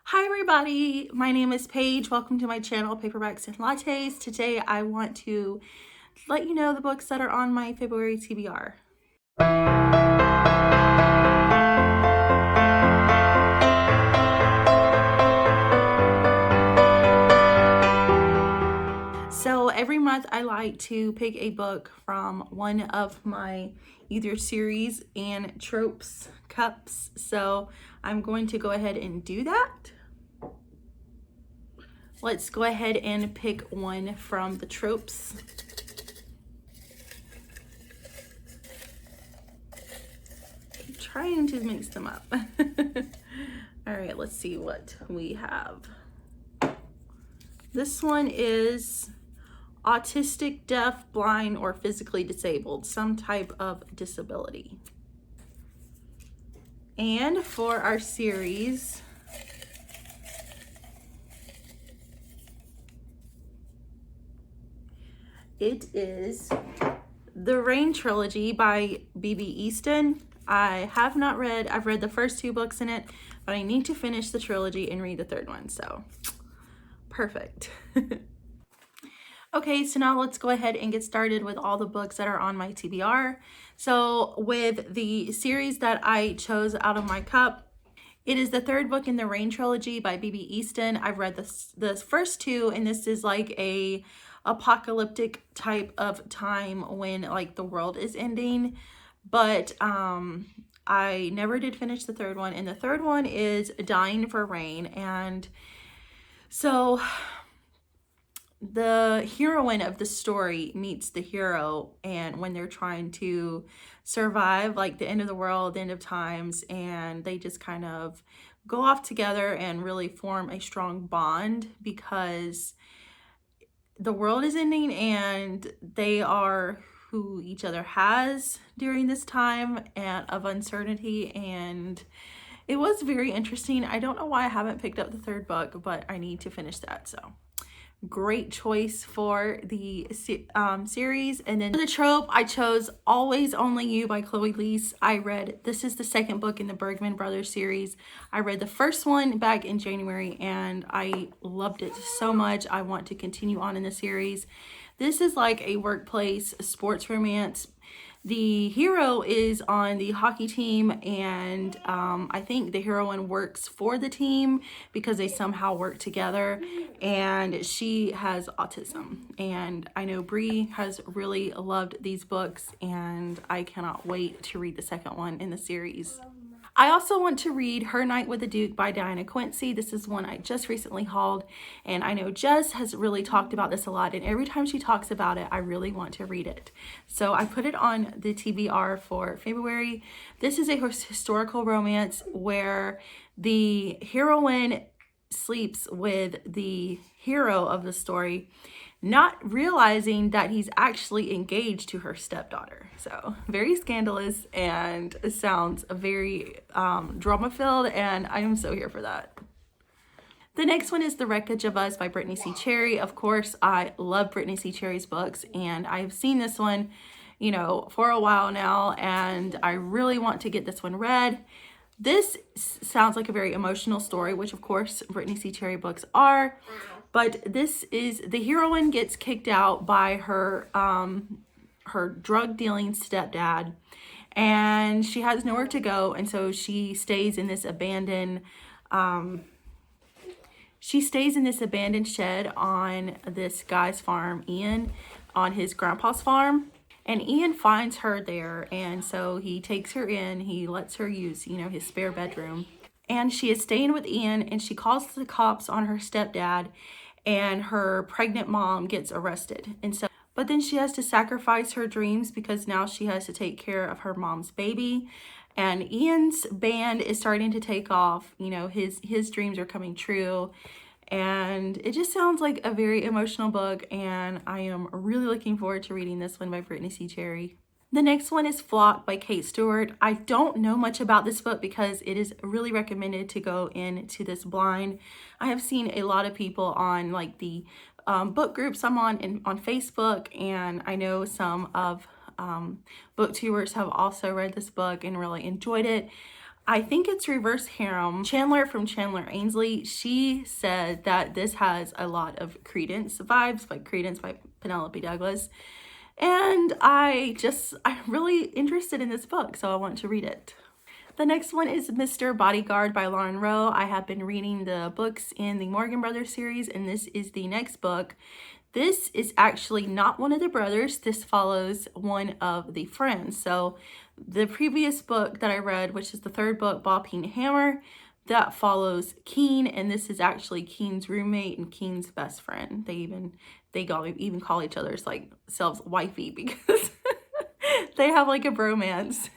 Hi everybody, my name is Paige. Welcome to my channel, Paperbacks and Lattes. Today I want to let you know the books that are on my February TBR. So every month I like to pick a book from one of my either series and tropes cups. So I'm going to go ahead and do that. Let's go ahead and pick one from the tropes. I'm trying to mix them up. All right, let's see what we have. This one is autistic, deaf, blind, or physically disabled, some type of disability. And for our series, it is The Rain Trilogy by B.B. Easton. I've read the first two books in it, but I need to finish the trilogy and read the third one, so perfect. Okay, so now let's go ahead and get started with all the books that are on my TBR. So with the series that I chose out of my cup, it is the third book in the Rain Trilogy by B.B. Easton. I've read the first two, and this is like a apocalyptic type of time when like the world is ending. But I never did finish the third one, and the third one is Dying for Rain. And so the heroine of the story meets the hero, and when they're trying to survive like the end of the world, the end of times, and they just kind of go off together and really form a strong bond because the world is ending and they are who each other has during this time and of uncertainty. And it was very interesting. I don't know why I haven't picked up the third book, but I need to finish that. So great choice for the series. And then for the trope, I chose Always Only You by Chloe Leese. This is the second book in the Bergman Brothers series. I read the first one back in January and I loved it so much. I want to continue on in the series. This is like a workplace sports romance. The hero is on the hockey team, and I think the heroine works for the team because they somehow work together, and she has autism. And I know Bree has really loved these books, and I cannot wait to read the second one in the series. I also want to read Her Night with the Duke by Diana Quincy. This is one I just recently hauled, and I know Jess has really talked about this a lot, and every time she talks about it, I really want to read it. So I put it on the TBR for February. This is a historical romance where the heroine sleeps with the hero of the story, not realizing that he's actually engaged to her stepdaughter. So very scandalous, and it sounds very drama-filled, and I am so here for that. The next one is The Wreckage of Us by Brittany C. Cherry. Of course, I love Brittany C. Cherry's books, and I've seen this one, you know, for a while now, and I really want to get this one read. This sounds like a very emotional story, which of course Brittany C. Cherry books are. But this is, the heroine gets kicked out by her drug dealing stepdad, and she has nowhere to go, and so she stays in this abandoned shed on this guy's farm, Ian, on his grandpa's farm. And Ian finds her there, and so he takes her in. He lets her use, you know, his spare bedroom. And she is staying with Ian, and she calls the cops on her stepdad, and her pregnant mom gets arrested. And so, but then she has to sacrifice her dreams because now she has to take care of her mom's baby. And Ian's band is starting to take off. You know, his dreams are coming true. And it just sounds like a very emotional book, and I am really looking forward to reading this one by Brittany C. Cherry. The next one is Flock by Kate Stewart. I don't know much about this book because it is really recommended to go into this blind. I have seen a lot of people on like the book groups I'm on Facebook, and I know some of booktubers have also read this book and really enjoyed it. I think it's reverse harem. Chandler from Chandler Ainsley, she said that this has a lot of Credence vibes, like Credence by Penelope Douglas. And I'm really interested in this book, so I want to read it. The next one is Mr. Bodyguard by Lauren Rowe. I have been reading the books in the Morgan Brothers series, and this is the next book. This is actually not one of the brothers. This follows one of the friends. So the previous book that I read, which is the third book, Ball Peen Hammer, that follows Keen, and this is actually Keen's roommate and Keen's best friend. They even call each other's like selves wifey because they have like a bromance.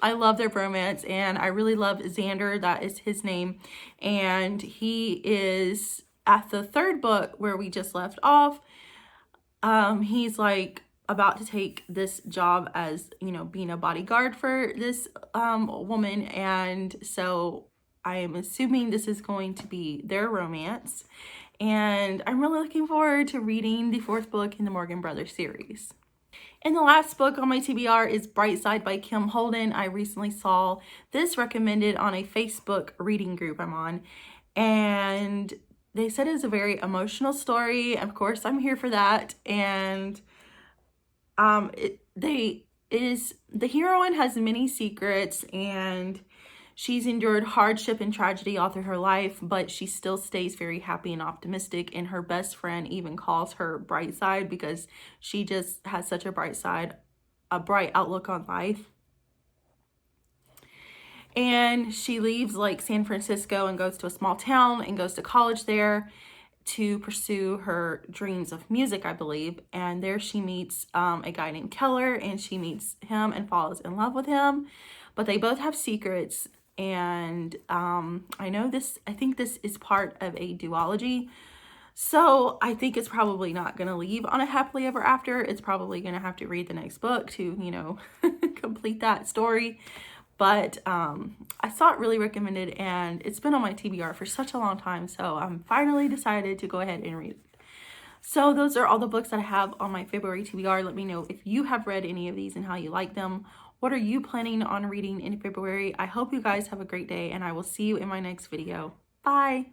I love their bromance, and I really love Xander. That is his name, and he is at the third book where we just left off. He's like about to take this job as, you know, being a bodyguard for this woman, and so I am assuming this is going to be their romance, and I'm really looking forward to reading the fourth book in the Morgan Brothers series. And the last book on my TBR is Brightside by Kim Holden. I recently saw this recommended on a Facebook reading group I'm on, and they said it's a very emotional story. Of course, I'm here for that. And the heroine has many secrets, and she's endured hardship and tragedy all through her life, but she still stays very happy and optimistic. And her best friend even calls her bright side because she just has such a bright side, a bright outlook on life. And she leaves like San Francisco and goes to a small town and goes to college there to pursue her dreams of music, I believe. And there she meets a guy named Keller, and she meets him and falls in love with him. But they both have secrets. And I think this is part of a duology. So I think it's probably not going to leave on a happily ever after. It's probably going to have to read the next book to, you know, complete that story. But I saw it really recommended, and it's been on my TBR for such a long time, so I'm finally decided to go ahead and read it. So those are all the books that I have on my February TBR. Let me know if you have read any of these and how you like them. What are you planning on reading in February? I hope you guys have a great day, and I will see you in my next video. Bye!